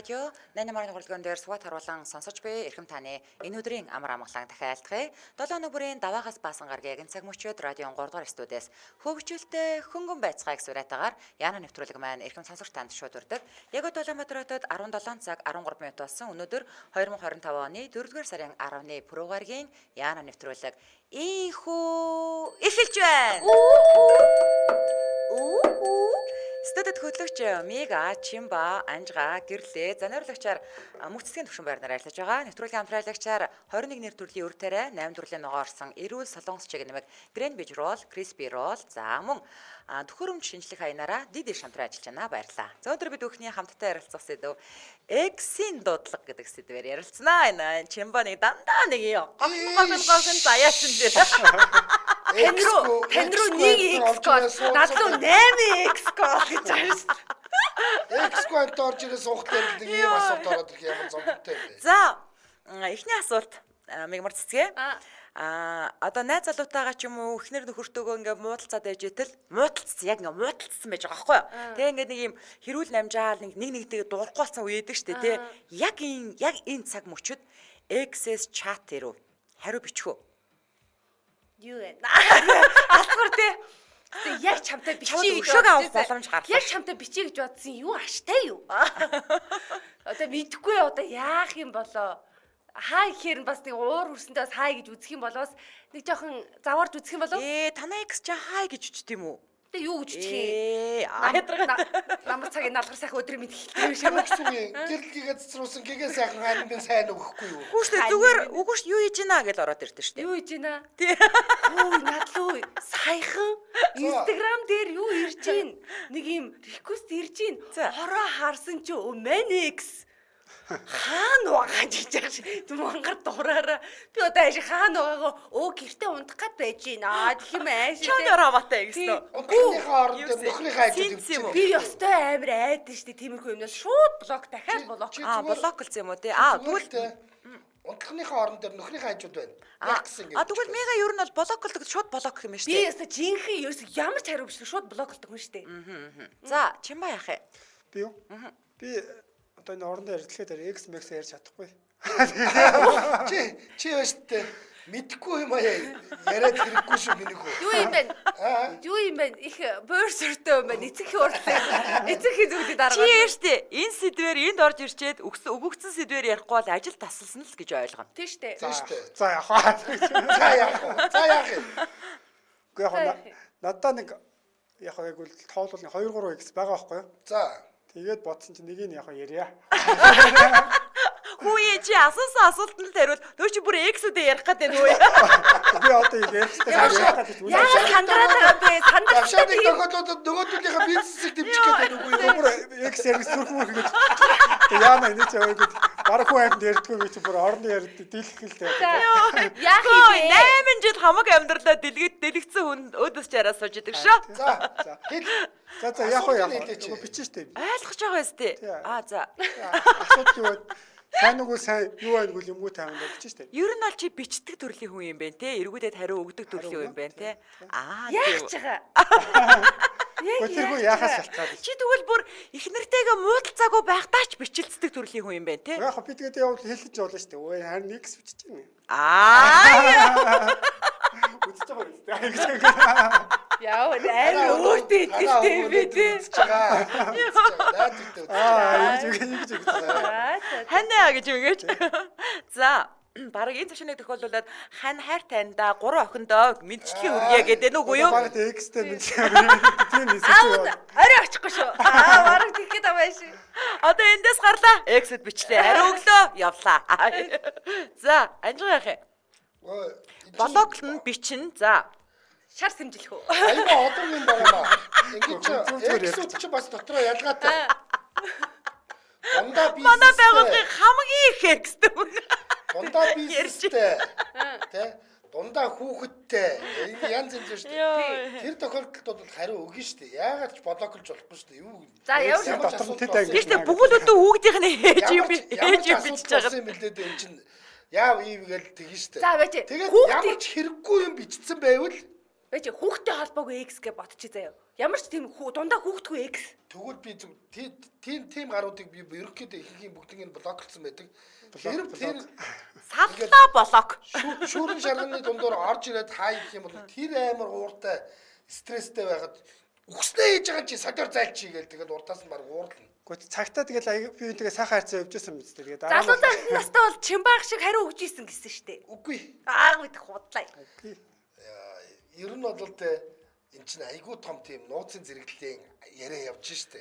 радио 88 хүрэлгэн дээр суугаад харуулан сонсож буй эрхэм таны энэ өдрийн амар амгалан дахиалдахыг 7 өнөө бүрийн даваагаас баасан гаргийн цаг мөчөд радион 3 дугаар студиэс хөгжүүлтэй хөнгөн байцгааг сураатагаар Яна нэвтрүүлэг маань эрхэм сонсогч танд шууд урдаг. Яг Улаанбаатар хотод 17 цаг 13 минут болсон өнөөдөр 2025 оны 4-р сарын 10-ны пүрэвгаргийн Яна нэвтрүүлэг ийхүү эхэлж байна. Студид хөтлөгч Мега, Чимба, Анжга, Гэрлээ, занариулагчаар мөцсгийн төвшин байрнаар ажиллаж байгаа. Нэвтрүүлгийн хамтраалагчаар 21 нэр төрлийн үр тариа, 8 төрлийн ногоо орсон эрүүл солонгос чиг нэмэг Грэн Биж рол, Криспи рол, за мөн төхөөрөмж шинжлэх хаянаараа дидэр хамтран ажиллаж байна. Баярлалаа. За өнөөдөр бид бүхний хамтдаа ярилцах сэдв X-ийн дуудлага гэдэг сэдвээр ярилцсанаа. Энэ Чимба нэг дандаа нэг гогн заяасан дээр Тэн рүү нэг X код, над руу 8 X код гэж байна. X-г орж ирээ суухтай нэг юм асуулт ороод ирэх юм зовлонтой юм. За, эхний асуулт мигмар цэцгээ. Одоо найз залуутайгаа ч юм уу эхнэр нөхөртөөгөө ингээ муудалцаад байж итэл муудалцсан яг ингээ муудалцсан байж байгаа байхгүй юу? Тэгээ ингээ нэг юм хэрүүл намжаал нэгтэйгээ дуурахгүй болсон үе байдаг шүү дээ, тий. Яг энэ цаг мөчөд X-с чат ирүү. Хариу бичихөө. Юу вэ? Асуур тий. Яг чамтай бичиж өшөөг авах боломж гарлаа. Яг чамтай бичиж гэж бодсон юу аштай юу? Одоо мэдхгүй одоо яах юм болоо. Хаа гэхээр бас нэг уур хүрсэндээ бас хай гэж үзэх юм болоос нэг жоохон заварж үзэх юм болов? Танай X чи хай гэж үчт юм уу? Тэгээ юу гэж үчих юм? Намар цагийн налгар сайхан өдрийн мэд хэлдэг юм шиг байна. Гэрэлгийгээ цэцрүүлсэн гэгээ сайхан харин сайн өгөхгүй юу? Үгүй шүү дээ зүгээр үгүй шүү юу хийж гинэ гэж ороод ирдэ шүү дээ. Юу хийж гинэ? Тий. Өө надлуу саяхан Instagram дээр юу ирж гин? Нэг юм request ирж гин. Хороо харсан чи X хаана байгаа гэж яах мангар дураараа би одоо ааши хаана байгаагаа гэртээ ундах гад байж гинэ тэгэх юм ааши чанар хамаатай гэсэн ундахныхаа оронд нөхрийнхээ ажил би ёстой амар айдэн штэ тиймэрхүү юмнаас шууд блок дахиад блок блок гэсэн юм уу тий тэгвэл ундахныхаа орон дээр нөхрийнхээ ажил байна яг гэсэн ингэ тэгвэл мега ер нь бол блоклдог шууд блок гэх юм шүү дээ би ёстой жинхэнэ ерөөс ямар ч хариу биш шууд блоклдог хүн штэ за чимба яах вэ би юу би одоо энэ орондоо ажиллахад X Max ярьж чадахгүй. Чи өштэй мэдхгүй юм яриад хэрэггүй шүү гинэ хөө. Юу юм бэ? Юу юм бэ? Их бөөрсөртэй юм байна. Эцэг хууртай. Эцэг хизүүдэд дараагаад. Чи яаштэй энэ сэдвэр энд орж ирчээд өгөгдсөн сэдвэр ярихгүй бол ажил тасалсан л гэж ойлгоно. Тийм штэ. За яах вэ? За яах юм? Гэхдээ яг надаа нэг яг бол тоолол 2-3 X байгаа байхгүй юу? За тэгээд бодсон чинь нэгийг яг ярья. Хүүе чи асуусан асуултанд хариул. Нөө чи бүр X-үдээ ярих гэдэг нөө. Би одоо ярьчихсан гэж үгүй. Яа хандраад байгаа бэ? Сандраад тохиолдолд нөгөөдөлийнхөө бизнесийг дэмжих гэдэг үгүй юу? Бүр X яг сүрхмөр гэж. Яана энэ ч аягүй бараг хүн амьд ярьдгүй би чи бүр орны ярьд дийлхэлтэй. Яах юм бэ? 8 жил хамаг амьдралаа дэлгэцсэн хүн өөдөөс чараа сууж идэг шүү. За яах вэ? Бичэн штэ. Ойлгож байгаа өстэй. За. Асуудал юу вэ? Сайн уу сайн юу байг юм уу таамаг бичэн штэ. Ер нь бол чи бичдэг төрлийн хүн юм байна те. Эргүүдэд хариу өгдөг төрлийн хүн байна те. Яах ч байгаа. Өтөргөө яахаас шалтгаалж. Чи тэгвэл бүр их нэртэйгээ муудалцаагүй байхдаа ч бичилцдэг төрлийн хүн юм байна те. Яг би тэгээд явал хэлж болно штэ. Өө харин X бичиж байна. Үтж байгаа юм. Яа, амар өөтэй идэлтэй би тий. Ханаа гэж үгэж. За, бараг энэ төвшнийг тохиолдуулаад хань хайр таньда 3 охиндоо мэдчилгээ хүргье гэдэг нь үгүй юу? Бараг X-тэй тийм эсвэл орой очихгүй шүү. Бараг тийхэд аваа ши. Одоо эндээс гарлаа. X-д бичлээ. Хариу өглөө явлаа. За, анжгаа яах вэ? Блоклт нь бичин. За шар сэмжлэх үү? Аюугаа одор юм байна. Ингэж X чи бас дотроо ялгаатай. Дундаа бизнес. Манай байгууллагын хамгийн их X-тэй хүн. Дундаа бизнестэй. Тэ? Дундаа хүүхэдтэй. Янз янз шүү дээ. Тэр тохиолдолд бол хариу өгнө шүү дээ. Яагаад ч блоклж болохгүй шүү дээ. Юу вэ? За явж тийм бүгд хүүхдийнх нь ээж юм бичиж байгаа юм билээ дээ энэ чинь. Яав ийм гээл тэгэн шүү дээ. За байж. Тэгээд ямар ч хэрэггүй юм бичсэн байвал Бэж хүүхдтэй холбоогүй X гэж бодчих заяа. Ямар ч тийм дундаа хүүхдгүй X. Тэгвэл би тийм гаруудыг би ерөнхийдөө ихэнх бүгднийг блоклсон байдаг. Тэр Саллаа блок. шүүрэн шарганы дундуур орж ирээд хай гэх юм бол тэр амар ууртай стресстэй байгаад үхснээ хийж байгаа чи содор зайлчий гээл тэгээд урдаас нь баг уурлна. Гэхдээ цагтаа тэгэл би тэгээ сайхан хайрцаа явжсэн мэт тэгээд Залуу настай бол чимбаах шиг хариу өгч ийсэн гэсэн штэ. Үгүй. Мэдэх худлаа. Ер нь бол эн чинь айгүй том тийм нууцын зэрэглэлийн яриа явж штэ.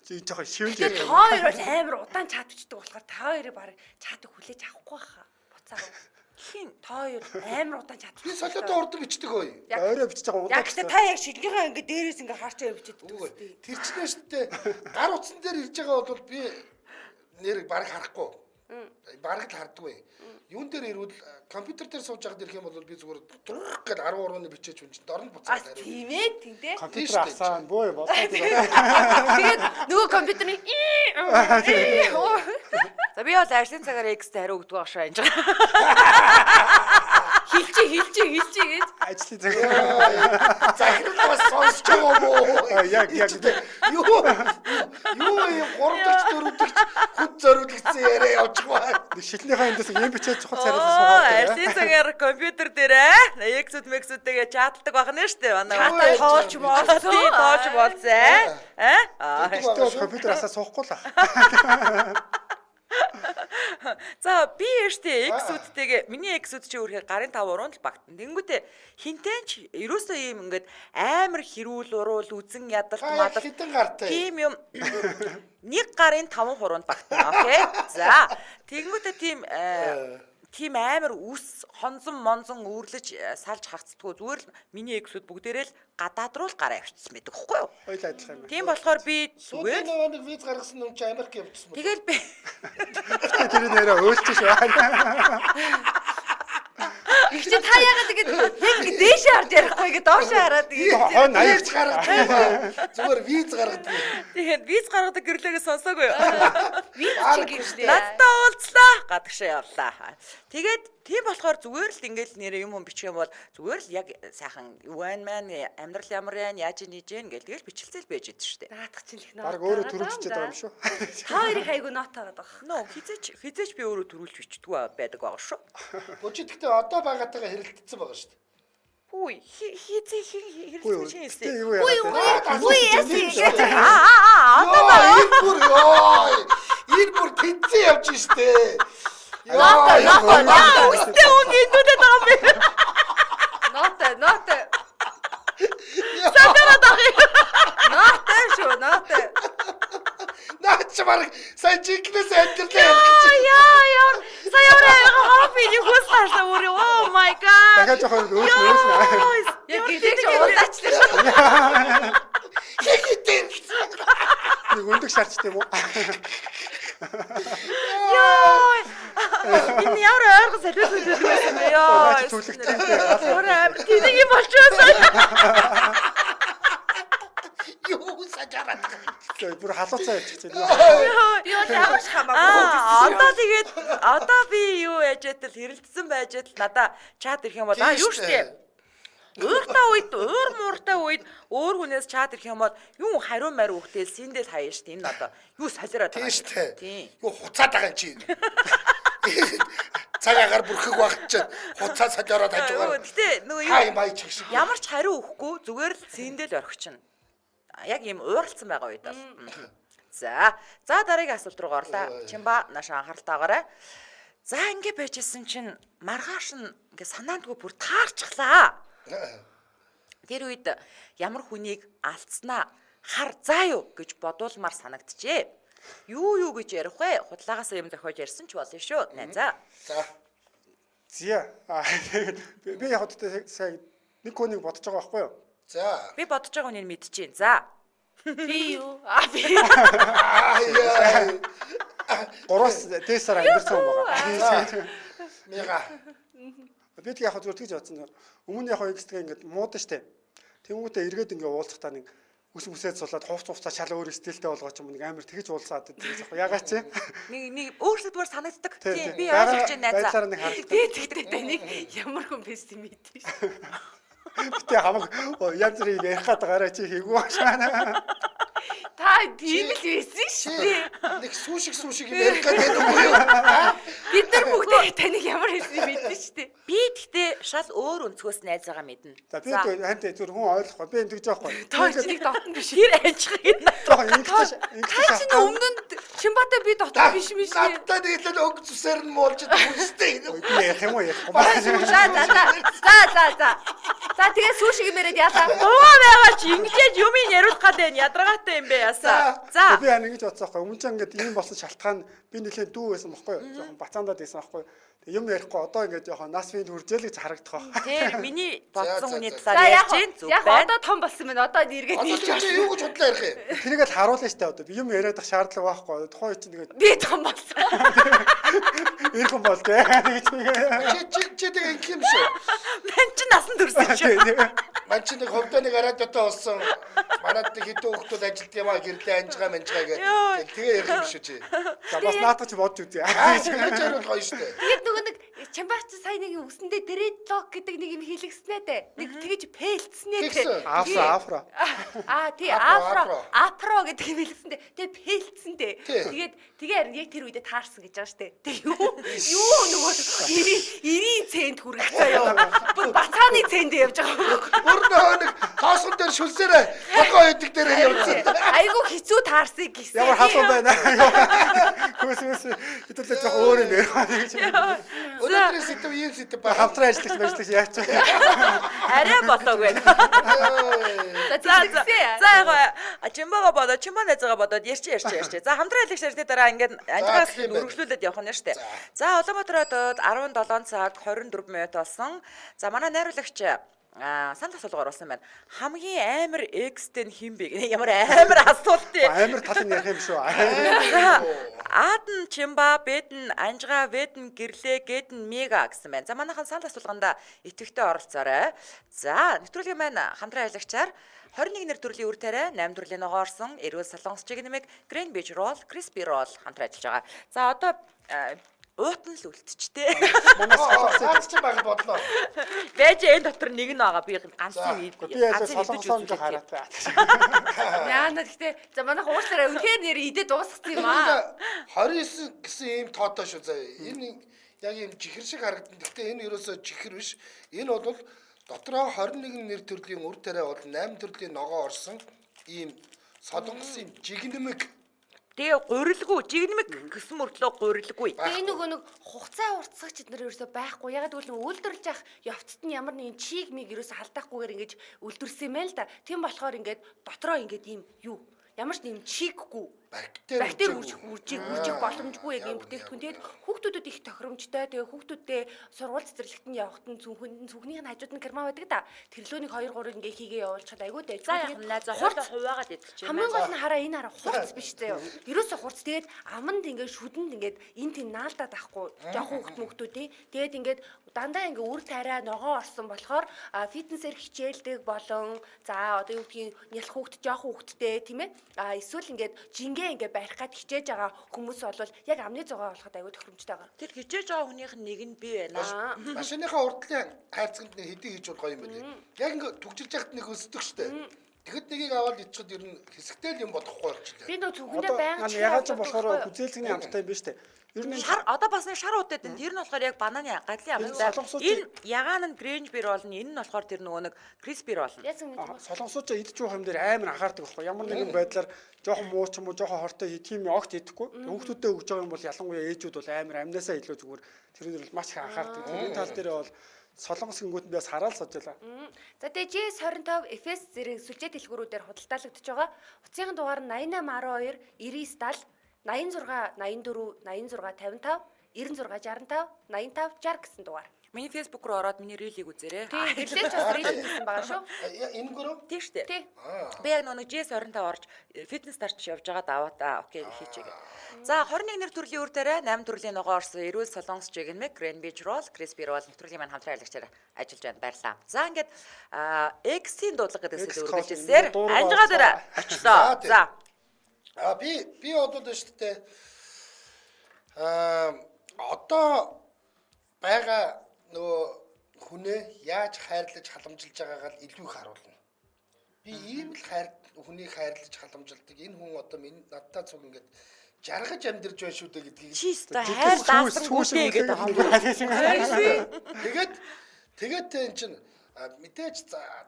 чи жоохон шивэн Тэгээд та хоёр бол амар удаан чат бичдэг болохоор та хоёрыг баг чатыг хүлээж авахгүй хаа. Буцаа. Хин та хоёр амар удаан чат. Би солиотой урд бичдэг ой. орой бичиж байгаа удаа. Яг гэхдээ та яг шилгийнхаа ингээ дээрээс ингээ харчаа явж иддэг үстэй. Тэр чинь штэ гар утсан дээр ирж байгаа бол би нэр баг харахгүй. Бараг л хардгүй. Юун дээр ирвэл компьютер дээр сууж байгаад ирэх юм бол би зүгээр дурах гэж 13-ны бичээж хүн чинь дорн буцаад А тийм ээ тийм Компьютер асаа бөө болоо. Тэгээд нөгөө компьютерны За би бол ажлын цагаар X-тэй хариу өгдөг ашаа энэ. хилчи гэж. Ажлын цаг. захирал бас сонсч байгаа мó. Яг Юу юм 3-р 4-р хүнд зориулагдсан яриа явж байгаа. Шилнийхаа эндээс юм бичээд чухал царайлсан суугаад. Ажлын цагаар компьютер дээрээ X-үүд X-үүдтэйгээ чаталдаг байна шүү дээ. Манай Тоолч тоолж болцсон. Тэгвэл компьютер асаа суухгүй л. За би яштэй X-үүдтэйгээ миний X-үүд чи өөрхий гарын 5 уруунд л багтана. Тэнгүүтээ хинтэн ч ерөөсөө ийм ингээд амар хэрүүл уруул үзэн ядалт мадалт Хитэн гартай. тийм юм нэг гарын 5 хуруунд багтана. Окей. За тэнгүүтээ тийм амар үс хонзон монзон үүрлэж салж хагцдаггүй зүгээр л миний X-үүд бүгдээрээ л гадаад руу л гараа авчихсан байдаг хэвгүй юу? Хоёул адилхан юм. Тийм болохоор би Зүгээр зүгээр нэг виз гаргасан юм чи Америк явчихсан. тэгэл би Тэр нэрээ өөлчих шүү. Их чи та яагаад тэгээд яг дээш харж ярихгүй гэдэг доош хараад Хон аяг гаргадаг. Зүгээр виз гаргадаг. тэгээд виз гаргадаг гэрлээгээ сонсоогүй юу? виз чи гэвчлээ. Надтай уулзлаа гадагшаа явлаа. Тэгээд тийм болохоор зүгээр л ингээл нэрээ юм бичих юм бол зүгээр л яг сайхан юу байна мэн амьдрал ямар байна яаж нээж гэн гэл тэгэл бичлцэл байж идэв штэ. Наадах чинь их ноо. баг өөрөө төрүүлчихээд байгаа юм шүү. Та хоёрыг айгу нот тагаад байгаа. Нөө хизээч би өөрөө төрүүлж бичдэг байдаг байгаа шүү. Гүчи гэхдээ одоо багатайгаа хэрэлдсэн байгаа шүү дээ. Хүй хизээ хэрэглэж хийсэн. Тэг юу яа. Үгүй яасан. Энэ бүр тэнцээ явж штэ. Үстэй хүн эндүүдэд байгаа юм бэ? Ноот. Садараад байгаа. Ноот. Наач баг сайн жигнэс амьдралаа явах гэж. Яа. Саяараа хоофиний хүс гарсан өөр. Oh my god. Дахиад жоохон өөрчлөлт. Яг гэдэг чи удаачлаа шүү. Нэг өндөг шаарчтай юм уу? Яа. Энэ ямар ойрхон салбис үздэг байсан бэ? Яа. Түлэгтэй. Тэнийг юм болчихсон. Юу сажараад. Бүр халууцаа явчихсан. Би бол ямар ч хамаагүй. Одоо би юу яж байтал хэрэлдсэн байж байтал надаа чат ирэх юм бол юу штэ. Уур мууртай үед өөр хүнээс чат ирэх юм бол юу хариу мариу өгтөл сэндэл хаяа штэ. Энэ одоо юу солиороод Тийм штэ. Тийм. Юу хуцаад байгаа юм чи. Цагаагаар бүрхэг багт чинь хуцаа солиороод хажуугаар. Гэтэ нөгөө Хай юу май чиг шиг. ямар ч хариу өгөхгүй зүгээр л сэндэл орхичихно. Яг ийм ууралцсан байгаа үед бол. За дараагийн асуулт руу орлаа. Чимба нааш анхааралтайгаарай. За ингэ байжсэн чинь маргааш нь ингээ санаандгүй бүр таарчихлаа. Тэр үед ямар хүнийг алдснаа хар заа юу гэж бодуулмаар санагджээ. Юу гэж ярих вэ? Худлаагаас юм зохиож ярьсан ч болно шүү. За. Зя. Би яг хөтэ сая нэг хүнийг бодож байгаа байхгүй юу? За. Би бодож байгаа хүнийг мэдчихээн. За. Би юу? Би. Гураас дээсээр амьдсан байгаа. Мега. Би тэг яг зүгээр тэгж бодсон. Өмнө яг X-тэй ингээд муудан штэ. Тэнгүүтээ эргээд ингээ уулзахтаа нэг үсээд суулаад хувцаа шал өөр стилтэй болгооч юм нэг амар тэгж уулзаад байдаг. Ягаад чи? Нэг өөрсдөө санагддаг. Тийм би Дараа ойлгож байна байдлаараа найзаа. нэг харагддаг. Би тэгдэг нэг ямар хүн бэст юм мэдээ шүү. Тэ хамаг янз бүрийн ярих гадагаараа чи хийгүү байна. Та тийм л байсан шүү дээ. Нэг сүүшиг юм ярих гэдэг үгүй юу? Бид нар бүгд таныг ямар хэлсэн мэдэн шүү дээ. Би гэхдээ шал өөр өнцгөөс найз байгаа мэднэ. За би хант зүгээр хүн ойлгохгүй. Би энэ тэгж яахгүй. Та нэг дотн биш. Тэр ажихыг Жохон ингэж Та чинь өмнө нь Чимбатай би дотн биш юм шүү. Надад нийлэл өг зүсээр нь муулж үзтэй. би ярих юм уу ярихгүй. За тэгээ сүүшиг мэрэд яалаа. Уугаа байгаа чи ингэж юмыг яриулах гэдэг нь ядаргаатай юм бэ ясаа. За Би хань ингэж бодсоохой. Өмнө ч ингээд ийм болсон шалтгаан би нэлээд дүү байсан байхгүй юу? Жохон бацаандаад байсан байхгүй юу? Тэг юм ярихгүй одоо ингээд жохон нас фил хүржээл гэж харагдах байх. тэр миний бодсон хүний За талаар яг ярьж чинь зүг яг байна. одоо том болсон байна. Одоо эргээд Одоо нийлж чи юу гэж бодлоо ярих юм? Тэрийг л харуулна штэ одоо. Би юм яриад ах шаардлага байхгүй. Тухайн үед чинь тэгээд би том болсон. ирэх юм бол тэ. Чи тэгээ ингэх юм шүү. Ман чи насан төрсөн шүү. Ман чи нэг ховдоо нэг радиотаа болсон. Манад нэг хэдэн хүүхдүүд ажилт юм аа гэрлээ анжгаа гэдэг. Тэгээ ярих юм шүү чи. За бас наадах чи бодж үзье. Тэгэж ярил гоё шүү дээ. Тэгээд нөгөө нэг Чамбаач сая нэг үсэндээ дредлок гэдэг нэг юм хэлэгснээ дээ. Нэг тэгэж пэлцснээ Тэгсэн. Афро. Тий Афро. афро гэдэг юм хэлсэн дээ. Тэгээ пэлцсэн дээ. Тий. Тэгээ харин яг тэр үедээ таарсан гэж байгаа штэ. Тэг юу нөгөө 90 цент хүрэх заяа. Бүр бацааны цент явж байгаа. Бүр нэг тоосгон дээр шүлсээрээ хогоо идэг дээр явуулсан. Айгу хэцүү таарсыг гисэн. Ямар халуун байна. Хүсвэс хэдүүлээ жоох өөр юм ярих гэж. Өнөөдрийн сэдв ийм сэдв ба. Хамтран ажиллаж яач. Арай болоогүй. За яг Чимбаага бодоо, Чимбаа найзгаа бодоод ярьч. За хамтран ажиллагчдын дараа ингээд анжаагаас үргэлжлүүлээд явах нь штэ. За Улаанбаатар хотод 17 цаг 24 минут болсон. За манай найруулагч санал асуулгаар болсон байна. Хамгийн амар экстэй нь хин бэ? Ямар амар асуулт вэ? Амар тал нь ярих юм шүү. Аадан Чимба, Бэдэн Анжгаа, Бэдэн Гэрлээ, Гэдэн Мега гэсэн байна. За манайхан санал асуулганда идэвхтэй оролцоорой. За нэвтрүүлгийн маань хамтран ажиллагчаар 21 нэр төрлийн үр тариа, 8 төрлийн ногоо орсон, эрүүл солонгос чигнэмэг, Green Beach Roll, Crispy Roll хамтран ажиллаж байгаа. За одоо уутан л үлдчихтэй. Манай солонгос ч баг бодлоо. Байж энэ дотор нэг нь байгаа. Би ганцхан Би яг солонгосонд хараад байна. Яана гэхдээ за манайх уучлаарай үнхээр нэр идэ дуусгасан юм аа. 29 гэсэн ийм тоотой шүү заяа. Энэ яг ийм жихэр шиг харагдана. Гэхдээ энэ ерөөсөө жихэр биш. Энэ бол дотроо 21 нэр төрлийн үр тариа бол 8 төрлийн ногоо орсон ийм солонгосын жигнэмэг. Тэгээ гурилгүй, жигнэмэг гэсэн мөртлөө гурилгүй. Тэгээ нөгөө нэг хугацаа уртсагч эднэр ерөөсөө байхгүй. Ягаад гэвэл үйлдвэрлэж явах явцад нь ямар нэгэн чиг миг ерөөсөө халдаахгүйгээр ингэж үйлдвэрсэн юм байл да. Тийм болохоор ингээд дотроо ингээд ийм юу ямар ч нэм чиггүй бактери үржих боломжгүй яг юм бүтээгдэхүүн. Тэгээд хүүхдүүдэд их тохиромжтой. Тэгээд хүүхдүүдтэй сургууль цэцэрлэгтэн явахад нь цүнхнийх нь хажууд нь карман байдаг да. Тэрлөөнийг 2 3 ингээ хийгээ явуулчихад айгүй дээ. За яг найзаа хуваагаад идчих юм. Хамгийн гол нь хараа энэ хараа хурц биш заяа. Ерөөсө хурц. Тэгээд аманд ингээ шүдэнд ингээд энэ тийм наалдаад ахгүй. Жохон хүүхдүүд тий. Тэгээд ингээд дандаа ингээ үр тариа ногоо орсон болохоор фитнесээр хичээлдэг болон за одоо юу гэдгийг нялх хүүхд жохон хүүхдтэй тийм ээ. Эсвэл ингээд жингээ ингээ барих гад хичээж байгаа хүмүүс бол яг амны зугаа болоход аягүй тохиромжтой байгаа. Тэр хичээж байгаа хүнийх нь нэг нь би байна. Машиныхаа урдлын хайрцагт нэг хэдий хийж бол гоё юм байна. Яг ингээ түгжилж яхад нэг өсдөг штэ. Тэгэхэд нэгийг аваад ичхэд ер нь хэсэгтэй л юм бодохгүй болчихлоо. Би нөө цүнхэндээ байнга Ягаад ч болохоор хүзээлцгийн амттай юм биш үү? Ер нь Шар одоо бас нэг шар уудад энэ. Тэр нь болохоор яг бананы гадлын амттай. Энэ ягаан нь Green Beer болно. Энэ нь болохоор тэр нөгөө нэг Crispy болно. солонгосууд идэж явах юм дээр амар анхаардаг байхгүй. Ямар нэгэн байдлаар жоохон муу ч юм уу жоохон хортой тийм огт идэхгүй. Хүүхдүүдэд өгж байгаа юм бол ялангуяа ээжүүд бол амар амнасаа илүү зүгээр тэрээр бол маш их анхаардаг. Энэ тал дээр бол солонгос гингүүд нь бас хараад сууж байлаа. За тэгээ J25 FS зэрэг сүлжээ дэлгүүрүүдээр худалдаалагдж байгаа. Утасны дугаар нь 8812 9970 86 84 86 55 96 65 85 60 гэсэн дугаар. Миний Facebook руу ороод миний рилийг үзээрэй. Тийм хэлээч бас рил хийсэн байгаа шүү. Энэ гөрөө? Тийм шүү дээ. Тий. Би яг нөгөө JS25 орж фитнес старч явж байгаа даваа та окей хийчихье. За 21 нэр төрлийн үр тариа 8 төрлийн ногоо орсон эрүүл солонгос чигнэмэг Green Beach Roll, Crispy Roll нэвтрүүлгийн маань хамтран аялагчаар ажиллаж байна. Баярлалаа. За ингээд X-ийн дуудлага гэдэг зүйл үргэлжилсээр анжгаа дээр очлоо. За би одоо дээ шүү дээ. Одоо байгаа нөгөө хүнээ яаж хайрлаж халамжилж байгаагаа л илүү их харуулна. Би ийм л хүнийг хайрлаж халамжилдаг. Энэ хүн одоо надтай цуг ингээд жаргаж амьдэрж байна шүү дээ гэдгийг. Чи өстө хайр даасан гүтэй гэдэг юм. Тэгээд энэ чинь мэдээж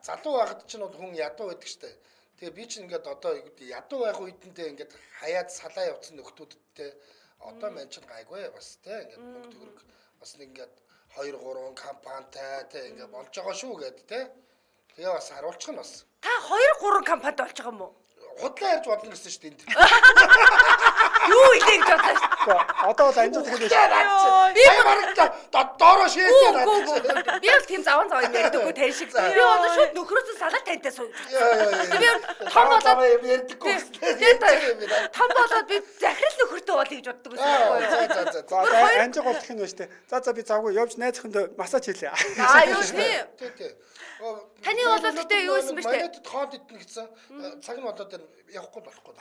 залуу байгаад чинь бол хүн ядуу байдаг штэ. Тэгээ би чинь ингээд одоо ядуу байх үедээ ингээд хаяад салаа явуулсан нөхдүүдтэй одоо мэн чинь гайгүй бас те ингээд мөнгө төгрөг бас нэг ингээд 2 3 компанитай те ингээд болж байгаа шүү гэд те. Тэгээ бас харуулчих нь бас. Та 2 3 компанид болж байгаа юм уу? Худлаа ярьж болно гэсэн шүү дээ энд. Юу илээ гэж бодлоо шүү. Одоо бол анжууд тэгээд Би бараг доороо шийдээ. Би бол тийм заван заван ярьдаггүй тань шиг. Би бол шууд нөхрөөсөө салаад тантай сууж. Би том болоод ярьдаггүй. Том болоод би захирал нөхөртөө болъё гэж боддог байсан байхгүй юу? За анжиг болчих нь байна штэ. За би завгүй явж найз хүнд массаж хийлээ. Юу тийм. Таны бол тэгтээ юу байсан бэ штэ? Манайд хоол идэх гэсэн цаг нь болоод явахгүй болохгүй.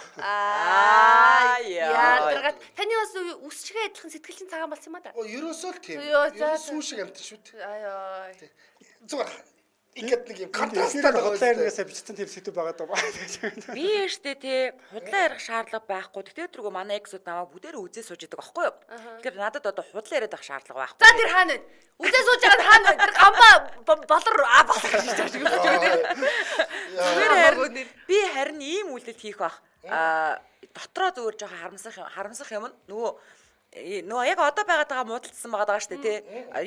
Яагаад таны бас үсчгээ адилхан сэтгэлийн цагаан болсон юм а да? Ерөөсөө л тийм. Ерөөсөө шиг амт шүү дээ. Зүгээр ингээд нэг юм контрасттай худлаа ярихнасаа бичсэн тийм сэдв байгаа даа. Би яштэй те худлаа ярих шаардлага байхгүй. Тэгтээ тэргөө манай эксүүд намайг бүдээр үзээ сууж идэг байхгүй юу? Тэгэхээр надад одоо худлаа яриад авах шаардлага байхгүй. За тэр хаана вэ? Үзээ сууж байгаа хаана вэ? Тэр гамбаа болор болор гэж байна. Би харин ийм үйлдэл хийх бах. Дотроо зүгээр жоохон харамсах юм нөгөө яг одоо байгаадаа муудалцсан байгаа шүү дээ тий.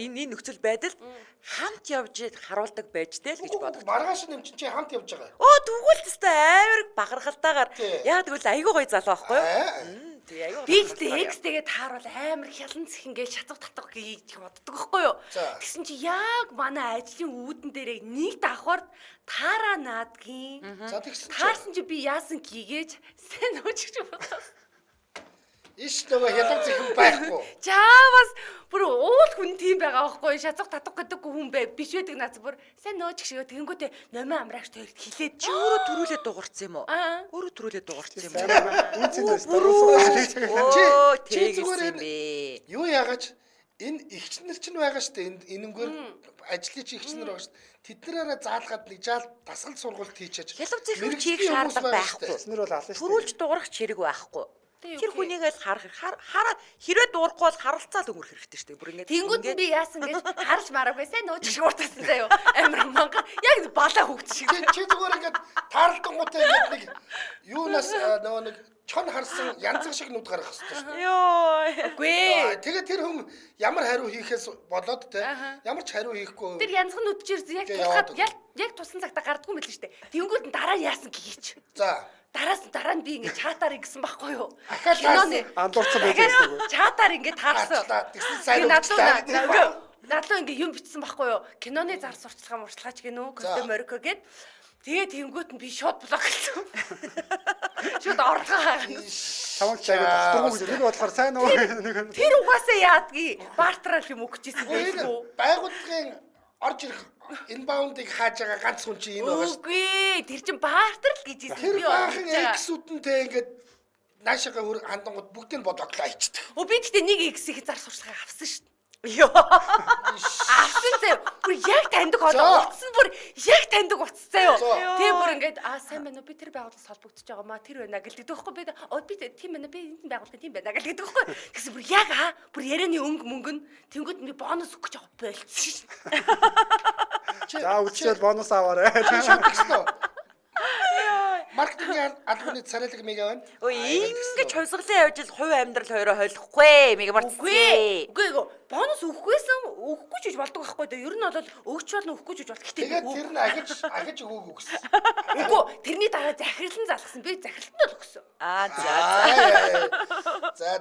Энэ нөхцөл байдал хамт явж харуулдаг байж тэл гэж боддог. Маргааш нэмчин чи хамт явж байгаа. Тэгвэл тест амар бахархалтаагаар яг тэгвэл айгүй гоё залуу байхгүй юу? Би ч экстэйгээ тааруул амар хялан цэхингээ шатав татах гэж боддог байхгүй юу? Тэгсэн чи яг манай ажлын үүдэн дээрээ нэг давхар таараа наадгийн. Таарсан чи би яасан гийгээж сайн нөөч гэж бодлоо. Иш нөгөө хялан цэхэн байхгүй. Чаавас бүр уул хүн тийм байгаа байхгүй шатав татах гэдэг хүн биш байдаг наац бүр сайн нөөч шиг тэгэнгүүтээ номин амраагч тойрогт хилээд чи өөрөө төрүүлээд дуурцсан юм уу? Өөрөө төрүүлээд дуурцсан юм уу? Чи зүгээр юу яагач энэ ихчнэр чинь байгаа штэ энэнгээр ажлын чи ихчнэр байгаа штэ тэд нараараа заалгаад нэг жаал дасгал сургалт хийчихэж хялан цэхэн хийх шаардлага байхгүй. Ихчнэр бол алан штэ. Төрүүлж дуурах хэрэг байхгүй. Тэр хүнийг л хараад хэрвээ дуурахгүй бол харалцаад өнгөрөх хэрэгтэй шүү дээ. Бүр ингэ. Тэнгүүд нь би яасан гэж харж мараагүй сайн нөөж шиг уртасан заяа. Амар мангар. Яг балаа хөвгт шиг. Чи зүгээр ингэ таарлангуудаа ингэ нэг юунаас нөгөө нэг чон харсан янзах шиг нүд гарах хэрэгтэй шүү дээ. Йоо. Үгүй. Тэгээ тэр хүн ямар хариу хийхээс болоод те ямар ч хариу хийхгүй. Тэр янзах нүдчээр яг тусан цагта гардггүй мэл шүү дээ. Тэнгүүд нь дараа нь яасан гихийч. За дараа нь би ингэ чатаар ингэсэн байхгүй юу? Киноны андуурсан байсан уу? Чатаар ингэ таарсан. Тэгсэн сайн надлуу ингэ юм бичсэн байхгүй юу? Киноны зар сурталчилгаа мурчлагаач гинөө костюм Морико гэд. Тэгээ тэнгүүт нь би шууд блок хийсэн. Шууд ордгоо. Таван цагаад дургуй гэж нэг болохоор сайн уу? Тэр угаасаа яадгийг бартрал юм өгчээсэн байлгүй. Байгууллагын орж ирэх инбаундыг хааж байгаа ганц хүн чи энэ байгаа шүү. Үгүй тэр чин бартрал гэж хэлсэн. Тэр баахан эксүүдэнтэй ингээд наашаага хандангууд бүгдийг нь бодоглоо ичдэг. Би тэгтээ нэг экс-ийг зар сурчлагаа авсан шүү. Йоо. Авсан заяа. Бүр яг таньдаг одоо утсан бүр яг таньдаг утсан заяа. Тэгээ бүр ингээд сайн байна уу би тэр байгууллагаас холбогдож байгаа маа тэр байна гэлдэг байхгүй би би тийм байна би энэ байгууллага тийм байна гэлдэг байхгүй. Тэгсэн бүр яг бүр ярианы мөнгө нь тэнгууд би бонус өгөх гэж байгаа болцсон шүү. За үчил бонус аваарай. Маркетинг албаны царайлаг мега байна. Ингэж хувьсгалан явж ил хувь амьдрал хоёроо холихгүй мега марцгүй. Үгүй бонус өгөхгүй ч гэж болдог байхгүй да. Ер нь бол өгч болно өгөхгүй ч гэж болдог. Тэгээд тэр нь ахиж өгөөг өгсөн. Үгүй тэрний дараа захирлан залгсан. Би захирлалтанд л өгсөн. За.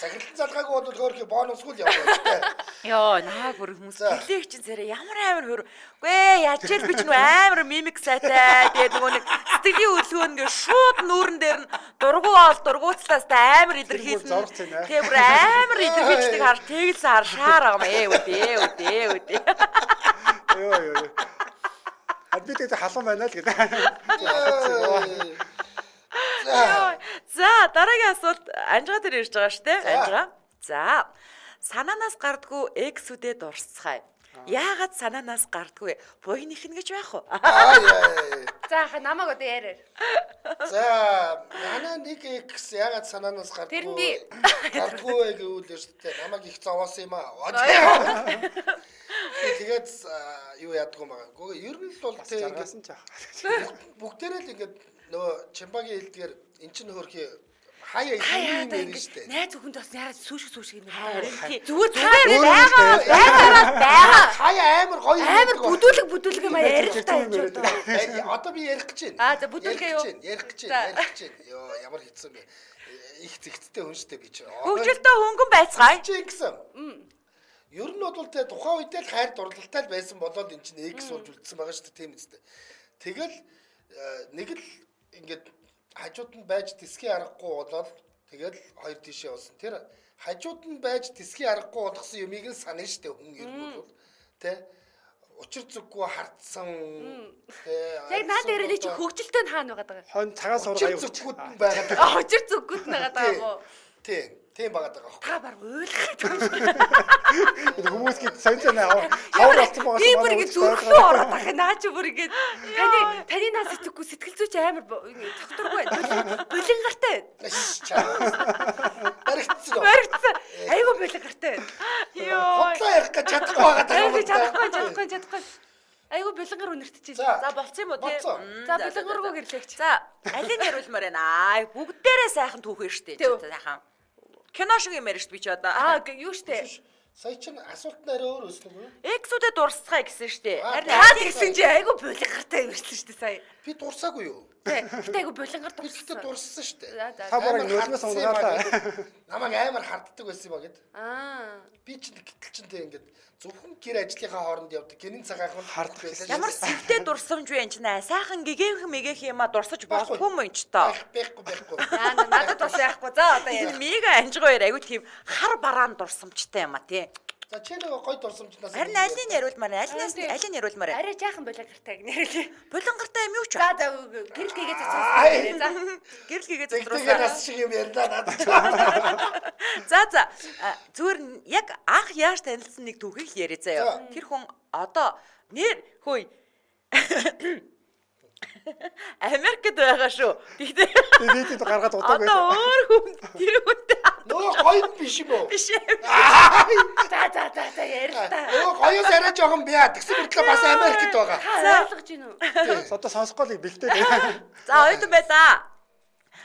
Захирлан залгаагүй бол хөөрхий бонусгүй л яваа. Йоо наа бүр хүмүүс хэлээг чинь царай ямар хөр. Үгүй ячаал би ч нөө амар мимик сайтай. Тэгээд нөгөө нэг сэтгэлийн хөдөлгөөн ингээ шууд нүүрэн дээр нь дургууцлаас амар илэрхийлсэн. Тэгээ бүр амар илэрхийлдэг харж тэгэлсэн хар шаар байгаа юм ээ. Йоо. Би тэгээд халуун байна л гэдэг. За дараагийн асуулт Анжгаа дээр ирж байгаа шүү дээ. Анжгаа. За санаанаас гардгүй эксүүдэд дурсцгаая. Яагаад санаанаас гардггүй? Буйн их гэж байх уу? За намайг одоо яриа. За манай нэг X ягаад санаанаас Тэрний- гардггүй гэвэл өштэй намайг их зовоосон юм аа. Тэгээд юу яадгүй юм байгаа. Гэхдээ ер нь л бол тэг Жаргасан ч яах. бүгдээрээ л ингээд нөгөө Чимбагийн хэлдгээр эн чинь хөрхи хаяа юм юм штэ. Найз өхөнд бас яарад сүүшиг юм. Зүгээр Хаяа амар гоё Амар бүдүүлэг юм ярих та юм ч одоо. Одоо би ярих гэж байна. За бүдүүлгээ юу? Ярих гэж байна. Йоо ямар хэцүү бэ. Их зэгцтэй хүн штэ би чи. хөгжилтэй хөнгөн байцгаая. Чи ингэсэн. Ер нь бол тэ тухайн үедээ л хайр дурлалтай л байсан болоод эн чинь X болж үлдсэн байгаа шүү дээ тийм үстэй. Тэгэл нэг л ингээд хажууд нь байж тисхий аргагүй болоод тэгэл хоёр тишээ болсон. Тэр хажууд нь байж тисхий аргагүй болгосон юмыг нь санаа шүү дээ хүн ер нь бол тэ учир зүггүй хартсан тэ Яг наад дээр нэг чи хөгжилтэй нь хаана байгаа даа. Хон цагаас ургаа учир юу гэж. зүггүүд нь байгаа. Очир зүггүүд нь байгаа даа. Тийм байгаа даа. Та баг ойлгох. Хүмүүс гээд сонирхол хавар болсон байгаа. Би бүр ингэ зүрхлөө ороод байгаа. Наа чи бүр ингэ таны наа сэтгэхгүй сэтгэл зүйч амар тогтургүй байна. Булингартай байна. Баригдсан. Айгу булингартай байна. Хотлоо ярих гэж чадахгүй байгаа даа. Чадахгүй. Айгу булингар үнэртэж За. байна. За болцсон юм уу тий? Болцсон. За булингаргүй гэрлээч. За, алийг яриулмаар байна. Бүгдээрээ сайхан түүхэн штэ. Сайхан. Кино шиг юм ярьж би ч одоо. Юу штэ. Сая чинь асуулт нь арай өөр өссөн үү? X-үдэ дурсцгаая гэсэн штэ. Харин Наад гэсэн чи айгу булингартай ирсэн штэ сая. Би дурсаагүй юу? Гэтэ айгу булингар Би дурсан. дурссан шүү дээ. Та бараг нөлөөс унгаалаа. Намайг амар харддаг байсан юм а гэд. Аа. Би ч гэтэл ч тийм ингээд зөвхөн гэр ажлынхаа хооронд явдаг. Гэрийн цагаахан харддаг байсан. ямар сэвтэй дурсамж вэ энэ чинь сайхан гэгээх мэгэх юма дурсаж болдгүй юм энэ ч тоо. Байхгүй. Яа надад бас яахгүй. За одоо яа. Мега анжгоор айгу тийм хар бараан дурсамжтай юм а тий. За чи нэг гой дурсамжнаас. Харин алийг яриулмаар алийг яриулмаар. Арай жаахан булингартай гэнэ. Булангартай юм юу ч. За гэрэл гээгээ цацсан. За. Гэрэл гээгээ Тэгтээ нас шиг юм ярьда надад. За зүгээр яг анх яаж танилцсан нэг түүхийг яриа заяа. Тэр хүн одоо нэр хөөе Америкт байгаа шүү. Дээд гаргаад удааг байсан. Одоо өөр хүн тэр хүнтэй Нөө гоё биш юм уу? биш. За ярьлаа. Нөө гоёс арай жоохон бия. Тэгсэн мэтлээ бас Америкт байгаа. За ойлгож гин үү? Одоо сонсгоолыг бэлдээд. За оюутан байлаа.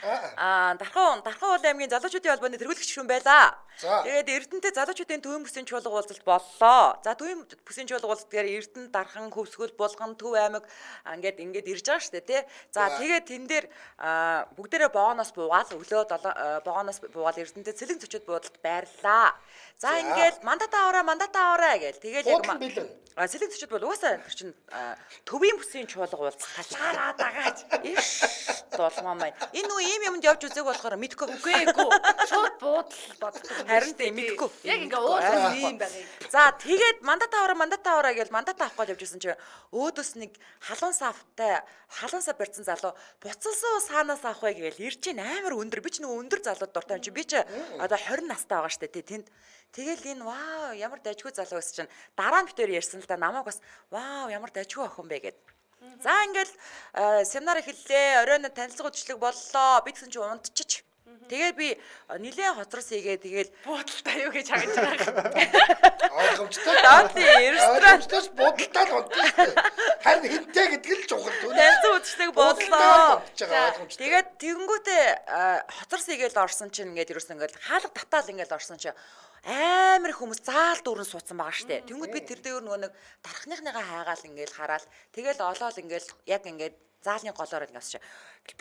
Дархан уул аймгийн залуучуудын холбооны тэргүүлэгч хүн байлаа. Тэгээд Эрдэнэтэй залуучуудын төвийн бүсийн чуулга уулзалт боллоо. За төвийн бүсийн чуулга уулзалт дээр Эрдэнэ, Дархан, Хөвсгөл, Булган, Төв аймаг ингээд ирж байгаа шүү дээ, тий. За тэгээд тэн дээр бүгдээрээ боогоноос буугаал өглөө боогоноос буугаал Эрдэнэтэй цэлэг зочид буудалд байрлаа. За ингээд мандата аваарай гээл. Тэгээд яг цэлэг зочид бол угаасаа тэр чинь төвийн бүсийн чуулга уулзалт Хараа дагааж. Иш долмаа маань. Энэ үү ийм юмд явж үзег болохоор мэдгүй. Үгүй. Шууд буудал боддог. Харин тийм мэдгүй. Яг ингээ уулзах юм байгаа юм. За тэгээд мандата аваарай гэж мандата авах гэж явж байсан чинь өөдөөс нэг халуун сав барьсан залуу буцалсан саанаас авах вэ гээл ирж ийн амар өндөр. Би ч нэг өндөр залууд дуртай юм чи. Би ч одоо 20 настай байгаа штэ тий тэнд. Тэгэл энэ вау ямар дайггүй залуу гэсэн чинь дараа нь битээр ярьсан л да намайг бас вау ямар дайггүй охин бэ гэд. За ингээл семинар эхэллээ. Оройн танилцах үдшилэг боллоо. Би гэсэн чинь унтчих. Тэгээд би нилээн хоцрос хийгээ тэгэл Буудалтай юу гэж хагаж байгаа. Ойлгомжтой. ресторантаас буудалтай л унтдаг шүү дээ. Харин хинтээ гэдэг л чухал түүнээ. танилцах үдшилэг боллоо. Ойлгомжтой. Тэгээд тэгэнгүүтээ хоцрос хийгээл орсон чинь ингээд юусэн ингээд хаалга татаал ингээд орсон чинь амар хүмүүс заал дүүрэн суудсан байгаа штэ. Тэнгүүд би тэр дээр нөгөө нэг дарахныхныгаа хайгаал ингээл хараал. Тэгэл олоол ингээл яг ингээд заалны голоор ингээс чи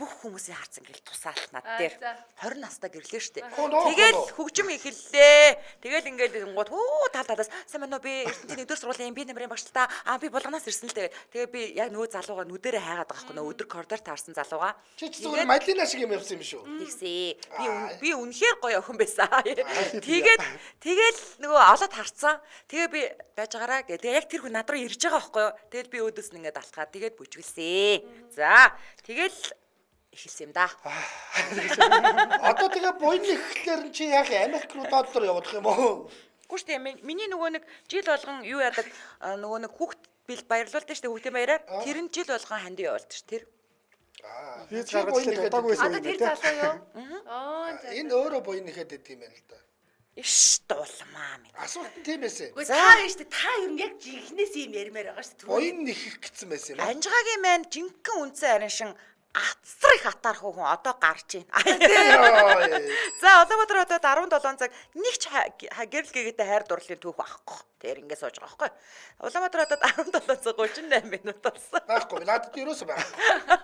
бүх хүмүүсийн харц ингээл тусаалт над дээр 20 настай гэрлээ штэ. Тэгэл хөгжим эхэллээ. Тэгэл ингээл ингууд талаас сайн мань би Эрдэнэтийн 1-р сургуулийн би нэмрийн багш л та. Би булганаас ирсэн л тэгээ би яг нөгөө залууга нүдэрээ хайгаад байгаа хгүй нөгөө өдөр коридор таарсан залууга. Чи зүгээр Малина шиг юм явсан юм шүү. Тэгсээ. Би үнэхээр гоё охин байсан. Тэгэл нөгөө олоод харцсан. Тэгээ би байж байгаараа гэ. Тэгээ яг тэр хүн над руу ирж байгаа байхгүй юу. Тэгэл би өөдөөс нь ингээд алтгаад тэгээд бүжгэлсэн. За тэгэл эхэлсэн юм да. Одоо тэгээ буйны эхлэлээр чи яг Америк руу доллар явуулах юм уу? болохгүй шүү дээ. Миний нөгөө нэг жил болгон юу яадаг нөгөө нэг хүүхд бил баярлуулдаг шүү дээ хүүхдийн баяраар. Тэр нь жил болгон хандив явуулдаг шүү. Тэр. Виз гаргаж удаагүй байсан Одоо юм тэр байна. залуу юу? Аа. Энэ өөрөө буйн нэхэд идэв юм байна л да. Иш дуулмаа минь. Асуулт нь тийм байсан. Үгүй та биш үү? Та ер нь яг жинхнээс юм ярмаар байгаа шүү дээ. Буйн нэхэх гэсэн байсан юм аа. Анжаагийн маань жинхэнэ үнцэн арин шин ацар их атаар хүн одоо гарч байна. За Улаанбаатар хотод 17 цаг нэг ч гэрэл гээгээтэй хайр дурлалын түүх байхгүй. Тэр ингэ сууж байгаа байхгүй. Улаанбаатар хотод 17 цаг 38 минут болсон. Байхгүй надад юусоо байгаа.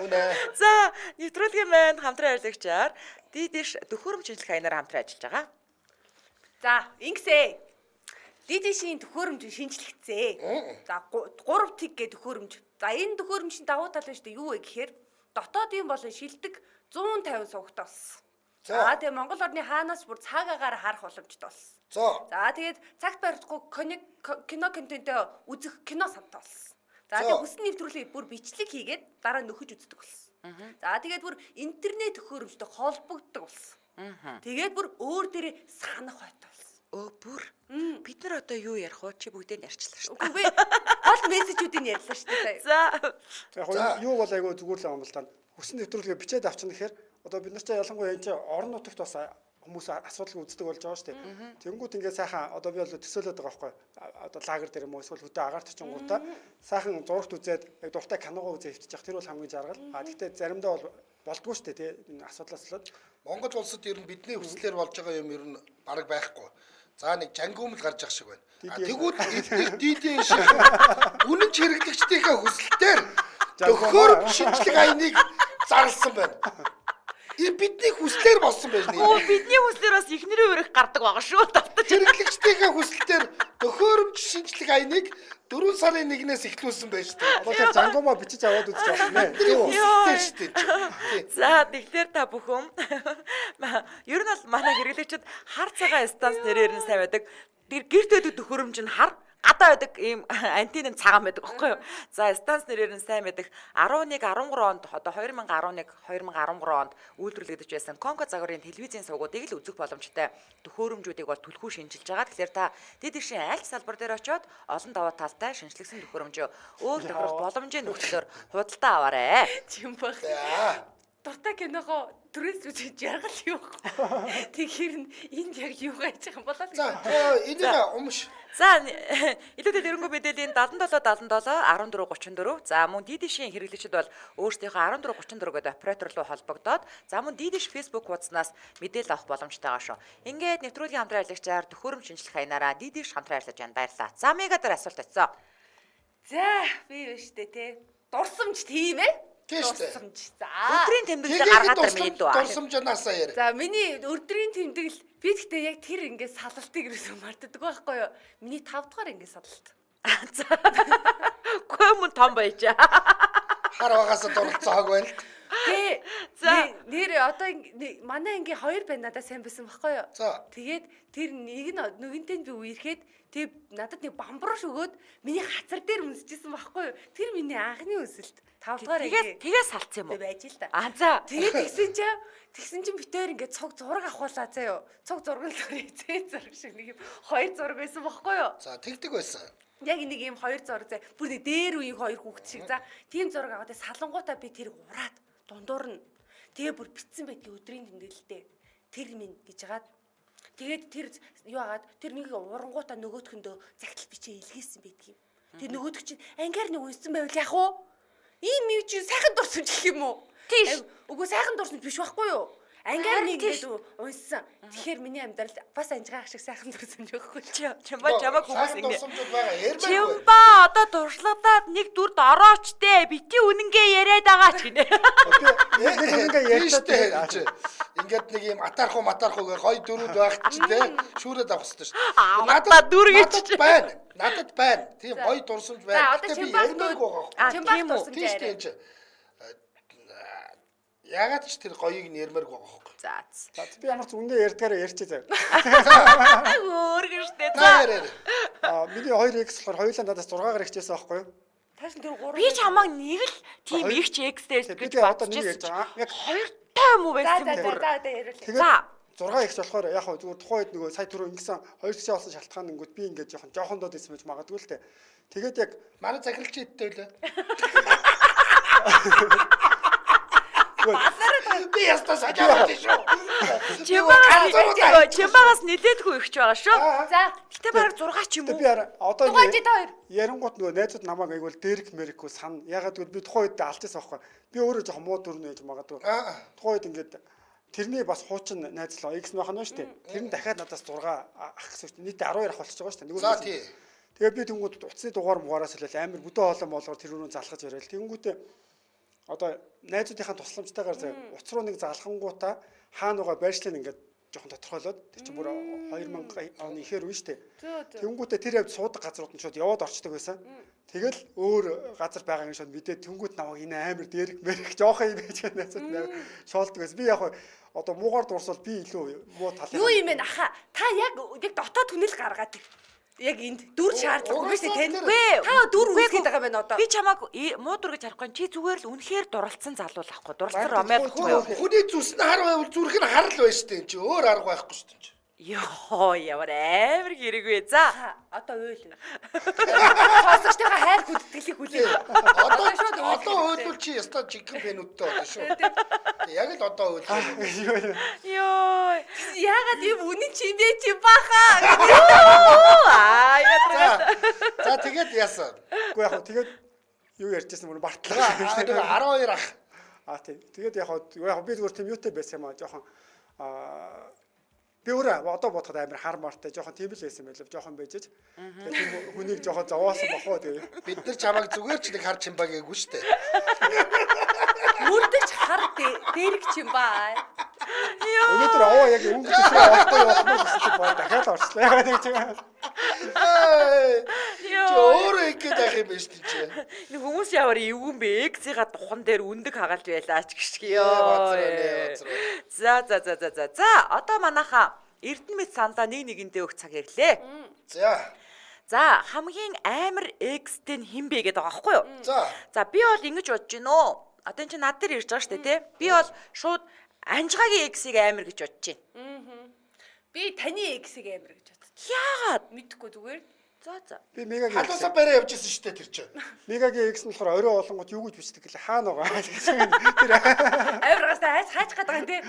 Үнэ. За нэвтрүүлгийн маань хамтран ажиллагчаар Дидиш төхөөрөмж шинжилгээ хаянаар хамтран ажиллаж байгаа. За, ингэсэй. Дидишийн төхөөрөмж шинжлэгцээ. За, 3 тэг гэ төхөөрөмж. За, энэ төхөөрөмжийн давуу тал нь шүү дээ юу вэ гэхээр дотоодын болон шилдэг 150 сувагт болсон. За, тэгээ Монгол орны хаанаас бүр цаг агаар харах боломжтой болсон. За, тэгээд цагт барихгүй кино контентөө үзэх кино сантай болсон. За, тэгээд хүссэн нэвтрүүлгийг бүр бичлэг хийгээд дараа нөхөж үздэг болсон. За, тэгээд бүр интернет төхөөрөмжтэй холбогддог болсон. Тэгээд бүр өөр дээрээ санах байт болсон. Бүр бид нар одоо юу ярих вэ? Чи бүгдээ ярьчлаа шүү дээ. Үгүй гол мессежүүдийг ярьлаа шүү дээ. За. Юу бол айгүй зүгээр л юм л та. Хүссэн нэвтрүүлгээ бичээд авчихна гэхээр одоо бид нар ч ялангуяа энэ орон нутагт бас хүмүүс асуудал үздэг болж байгаа шүү дээ. Тэнгүүд ингээд сайхан одоо би бол төсөөлөд байгаа байхгүй. Одоо лагер дээр юм уу эсвэл хөдөө агаар төчөнгуудаа сайхан зурагт үзээд яг дуртай киногоо үзээ хөвтчих. Тэр бол хамгийн жаргал. Гэхдээ заримдаа бол болдгоо шүү дээ. Тэ энэ асуудлаас болоод Монгол улсад ер нь бидний хүслээр болж байгаа юм ер нь бараг байхгүй. За нэг жангуумл гарч ах шиг байна. Тэгвэл эдгээр дидийн шиг үнэн ч хэрэглэгчдийнхээ хүсэлтээр төхөөрөмж шинжлэх хаяныг зарласан байна. Энэ бидний хүслээр болсон байж нэ. Бидний хүслээр бас ихнэрийн өрөх гардаг байгаа шүү. Хэрэглэгчдийнхээ хүсэлтээр төхөөрөмж шинжлэх хаяныг 4 сарын 1-ээс эхлүүлсэн байж тээ. одоо тэр зангумаа бичиж аваад үзэж байна нэ. Хүсэлтэй шүү дээ. За тэгэхээр та бүхэн ер нь бол манай хэрэглэгчид хар цагаан станц нэрээр нь сайн байдаг. Тэр гэрт байдаг төхөөрөмж нь хар гадаа байдаг ийм антенн цагаан байдаг байхгүй юу? За станц нэрээр нь сайн байдаг 11 13 онд одоо 2011 2013 онд үйлдвэрлэгдэж байсан Конго загварын телевизийн сувгуудыг л үзэх боломжтой төхөөрөмжүүдийг бол түлхүү шинжилж байгаа. Тэгэхээр та Дидишийн аль салбар дээр очиод олон даваа талтай шинжлэхсэн төхөөрөмжөө өөр тохирох боломжийн нөхцлөөр худалдаа аваарэ. Чимбах. Дуртай киногоо төрөөс үзэж яргал юу вэ? Тэгэхээр энд яг юу гэж байгаа юм болоо. За энийг умш. За илүүтэй дэрэнгүй мэдээллийн 77 77 1434. За мөн Дидишийн хэрэглэгчид бол өөрсдийнхөө 1434 гэдэг оператор руу холбогдоод за мөн Дидиш Facebook хуудаснаас мэдээлэл авах боломжтой байгаа шүү. Ингээд нэвтрүүлгийн хамтран ажиллагчаар төхөөрөмж шинжилэх хаянаараа Дидиш хамтран ажиллаж байна. Баярлалаа. За мега дээр асуулт очсон. За би биш дээ те. Дурсамж тийм ээ. Дурсамж. За. Өдрийн тэмдэглэл гаргаад ирмээ дүү. Дурсамжнаасаа яар. За миний өдрийн тэмдэглэл би гэхдээ яг тэр ингээд салалтыг юусэн мартдаг байхгүй юу? Миний 5 дахь ингээд салалт. За. Көмөн том байж. Хар багасаа дурлцсан хог байна. Гэ. За. Нэр одоо манай анги 2 байна надад сайн байсан байхгүй юу? За. Тэгээд тэр нэг нь нөгөнтэй би үерхэд тэг надад нэг бамбарш өгөөд миний хацар дээр үнсчихсэн байхгүй юу? Тэр миний анхны өсөлт. 5 дахь анги. Тэгээ салцсан юм уу? Байж л та. За. Тэгээд тэгсэн чинь битээр ингээд цуг зураг авахулаа заа юу. Цуг зураг л зээ зураг шиг нэг юм 2 зураг байсан байхгүй юу? За тэгдэг байсан. Яг нэг юм 2 зураг заа. Бүр нэг дээр үеийн 2 хүүхэд шиг за. Тийм зураг аваад салангуудаа би тэр ураад дундуур нь тэгээ бүр битсэн байдгийн өдрийн тэмдэглэлтэй тэр минь гэж хагаад тэгээд тэр юу агаад тэр нэг урангуудаа нөгөөтгөндөө загтал бичээ илгээсэн байдгийг. Тэр нөгөөтг чинь ангиар нэг унсан байвал яах вэ? Ийм юу чи сайхан дурсамж гэх юм уу? Тийш. Үгүй сайхан дурсамж биш байхгүй юу? Ангиар нэг ингэж унсан. Тэгэхээр миний амьдрал бас анжгаах шиг сайхан дурсамж өгөхгүй. Чамба чамаг хүмүүс ингэ. Дурсамжууд байгаа ярмаа. Чимба одоо дуршлагадаад нэг дүрд орооч те бити үнэнгээ яриад байгаа ч гинэ. Ингээ ярьж Ингээд нэг юм атархуугаар гой дөрүүд байх ч те шүүрээд авах хэрэгтэй шүү. Надад дүр гэж байна. Надад байна. Тийм гой дурсамж байна. За одоо чимбах дурсамж тийм. Ягаад ч тэр гоёыг нэрмэрг байгаа хөөхгүй. За. би ямар ч үндэ ярьдгаараа ярьчих зав. Өөргөштэй. За. Миний 2x болохоор хоёулаа надаас 6-аар ихжсэн байхгүй юу? Тааш тэр 3. Би чамаг нэг л тийм ихч экстэй гэж одоо нэг бодчихсон. ярьж байгаа. Яг хоёртой юм уу байсан юм бэ? За яриулъя. За. 6x болохоор яг хөө зүгээр тухайн үед нөгөө сая түрүү ингэсэн 2 гişэ болсон шалтгаан нэнгүүд би ингээд жоохондоо дэсэн байж магадгүй л дээ. Тэгээд яг манай захиралч идтэй лээ. Би ястаа сажаад шүү. Чимбагаас нилээдгүй ихч байгаа шүү. За. Гэтэ баг 6 ч юм уу. би одоо Дугайжид хоёр. ярингууд нөгөө найзууд намайг айгуул дээрх мэрэггүй сан. Ягаад гэвэл би тухайн үед алдчихсан байхгүй. Би өөрөө жоохон муу дүрнэ гэж магадгүй. Тухайн үед ингээд тэрний бас хуучин найзлаа X байх нь шүү дээ. Тэр нь дахиад надаас 6 ах гэсэн чинь нийт 12 ах болчихж байгаа шүү дээ. За тий. Тэгээ би тэнгууд утасны дугаар муугараас л амар бүдүүн олон болгоор тэр рүү залхаж яриад. Тэнгүүтээ одоо найзуудынхаа тусламжтайгаар утас руу нэг залхангуудаа хаануугаа байршлын ингээд жоохон тодорхойлоод тэр чинь бүр 2000 оны ихэр үе шүү дээ. Тэнгүүтээ тэр явд суудаг газрууд нь шууд яваад орчдөг байсан. Тэгэл өөр газар байгаа юм шиг мэдээ тэнгүүт намайг энэ амар дээрх мэрх жоохон юм гэж найзууд шоолдог байсан. Би яг одоо муугаар дуурсвал би илүү муу тал. Юу юм бэ аха? Та яг дотоод түнэл гаргаад яг энд дүр шаардлагагүй шүү дээ тань. Та дүр үүсгэж байгаа байна одоо. Би чамааг муу дүр гэж харахгүй чи зүгээр л үнэхээр дурлцсан залуу л ахгүй. Дурлцсан ромеологгүй юу? Хүний зүс нь хар байвал зүрх нь харал байна шүү дээ. Чи өөр арга байхгүй шүү дээ. Йоо ямар амар хэрэг вэ. За Одоо уйл. Сонсогчдынхаа хайр хүндэтгэлийг хүлэе. Одоо ойлвол чи ястаа чигэн пенүүдтэй болно шүү. Яг л одоо ойлвол. ёо Яагаад ийм үнэн чимээ чи баха? За тэгээд яасан. Үгүй яг тэгээд юу ярьжсэн мөр бартлаа. 12 ах. Тийм. Тэгээд яг би зүгээр тийм юутай байсан юм аа жоохон би өөрөө одоо бодоход амар хар мартай жоохон тийм л байсан байлаа. Жоохон байжж. Тэгээд хүнийг жоохон зовоосон бохоо тэгээ. Бид нар чамайг зүгээр ч нэг хар чимбагээгүй шүү дээ. Мөрдөж хар дээрх чимбаа. Өнөөдөр аваа яг өнгөж ирээ авахгүй явах гэж бод дахиад орчлаа. Яагаад гэж байгаа. Чи өөрөө ингэж ах юм биш чи. нэг хүмүүс ямар эвгүн бэ? X-ийн духан дээр үндэг хагалж байлаа ч гიშгийо. За одоо манайха Эрдэнэт сандаа нэгэндээ өгч цаг ирлээ. За хамгийн амар X-тэй хэн бэ гэдэг байгаа байхгүй юу? За би бол ингэж бодож гинөө. Одоо энэ чи над дээр ирж байгаа шүү дээ тий. Би бол шууд Анжгагийн X-ийг амар гэж бодож байна. Би таны X-ийг амар гэж бодчих. Яагаад? Мэдхгүй зүгээр. За. Би мегагийн халуусаа барай явж исэн шүү дээ тэр чинь. Мегагийн X нь болохоор орой олонгууд юу гэж бичдэг гэлээ хаана байгаа тэр Авиргасаа хайж гад байгаа юм тий.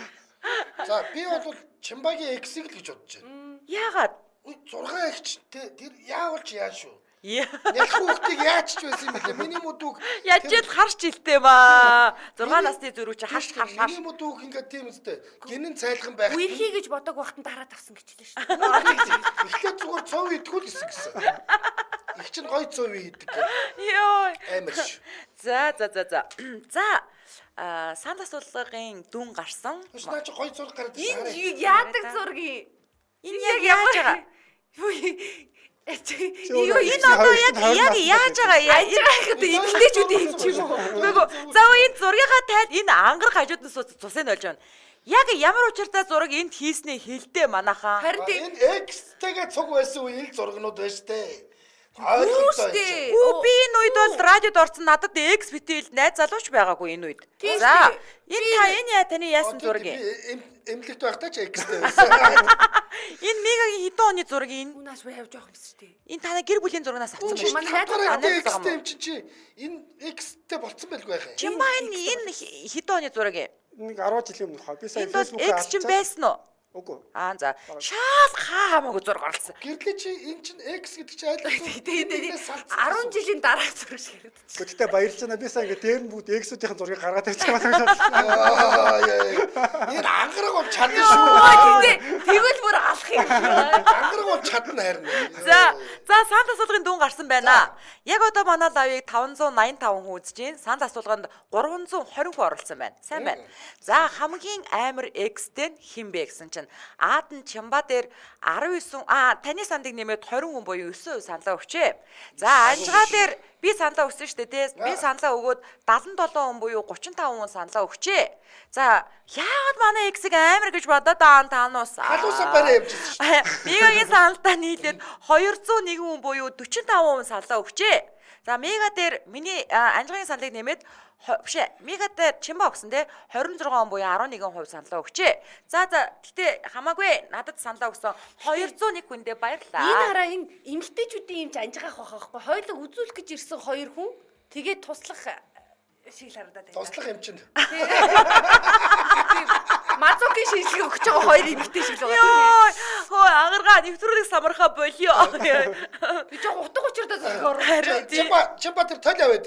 За би бол Чимбагийн X-ийг л гэж бодож байна. Яагаад? 6 ихч тэр яавал ч яа шүү. Яа. Яг хүүхдийг яаж ч байсан юм бэ? Миний мөдүүг Яаж л харж илтэй маа. 6 насны зүрүү чи харж. Миний мөдүүг ингээд тийм үстэй. Гинэн цайлган байх. Үерхий гэж бодог бахтан дараад авсан гэчлээ шүү дээ. Эхлээд зүгээр цов идэхгүй л гэсэн. Их чинь гой цов идэг. Йоо. Амар ш. За. Санд асуулгын дүн гарсан. Наа чи гой зураг гараад ирсэн. Энэ яадаг зургийг. Энэ яг яаж байгаа? Юу энэ одоо яг яаж байгаа? Ажрахад эмгтээчүүд юм чи юу? Үгүй. За энэ зургийнхаа тайлд энэ ангар хажууд нь цусыг болж байна. Яг ямар учиртай зураг энд хийснээ хэлдэ манайхаа. Харин энэ X-тэйгээ цуг байсан үеийн зургнууд байна штэ. Ойлгомжтой. Би энэ үед бол радиод орсон надад X битэл найз залууч байгаагүй энэ үед. За энэ таны яасан зураг юм? Эмнэлэгт байхдаа ч X-тэй байсан. Энэ мегагийн хэдэн оны зураг энэ? Унаас бай явж байгаа юм шүү дээ. Энэ таны гэр бүлийн зурагнаас авсан Чи байна. манай X-тэй юм чи энэ X-тэй болцсон байлгүй яхаа. Чимбаа энэ хэдэн оны зураг юм? нэг 10 жилийн өмнөх хаа би сая Энэ бол X чинь байсан уу? Үгүй. За. Шал хамаагүй зураг орлсон. Гэрлээ чи энэ чинь X гэдэг чи айлтсан. 10 жилийн дараах зураг шиг харагдчих. Гэхдээ баярлж байна. Би сая ингээ дээр нь бүгд X-үүдийн зургийг гаргаад тавьчихсан. Энэ ангараг бол чадна шүү. Тэгвэл бүр алах юм. Ангараг бол чадна харин. За санд асуулгын дүн гарсан байна. Яг одоо манай лавыг 585 хүн үзэж байна. Санд асуулганд 320 хүн оролцсон байна. Сайн байна. За хамгийн амар X-тэй хэн бэ гэсэн чинь Аадан Чимба дээр 19 таны сандыг нэмээд 20 хүн буюу 9% саналаа өгчээ. За Анжгаа дээр би саналаа өгсөн шүү дээ. Би саналаа өгөөд 77 хүн буюу 35 хүн саналаа өгчээ. За яагаад манай X-ийг амар гэж бодоод таануус халуусаа барай явж ирсэн шүү. Мегагийн саналдаа нийлээд 201 хүн буюу 45 хүн саналаа өгчээ. За мега дээр миний Анжгагийн саналыг нэмээд биш ээ. Мегад Чимба өгсөн те 26 буюу 11% саналаа өгчээ. За гэтээ хамаагүй надад саналаа өгсөн 201 хүндээ баярлалаа. Энэ хараа энэ эмэгтэйчүүдийн юм ч анжгаах байхгүй. Хоёулаа үзүүлэх гэж ирсэн 2 хүн тэгээд туслах шиг л харагдаад байна. Туслах юм чинь. Мазоки шийдлэг өгч байгаа 2 эмэгтэй шиг л байгаа. Йоо, хөө агаргаа нэвтрүүлэг самархаа болио. Би жоо утга учирдаа зохиор. Чимба тэр тойл аваад.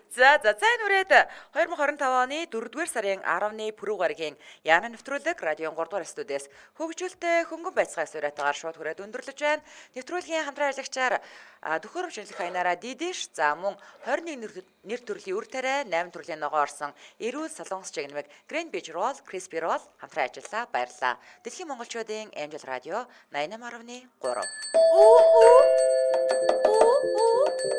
За цайн үрээд 2025 оны 4-р сарын 10-ны пүрэв гарагийн Яна нэвтрүүлэг радион 3-р студиэс хөгжүүлэлтэй хөнгөн байцгай сураатаар шууд хүрээд өндөрлөж байна. Нэвтрүүлгийн хамтран ажиллагчаар төхөөрөмж шинжилэх хаянаараа Дидиш за мөн 21 нэр төрлийн үр тариа 8 төрлийн ногоо орсон эрүүл солонгос чигнэмэг Grand Beach Roll, Crispy Roll хамтран ажиллаа. Баярлалаа. Дэлхийн монголчуудын Angel Radio 88.3.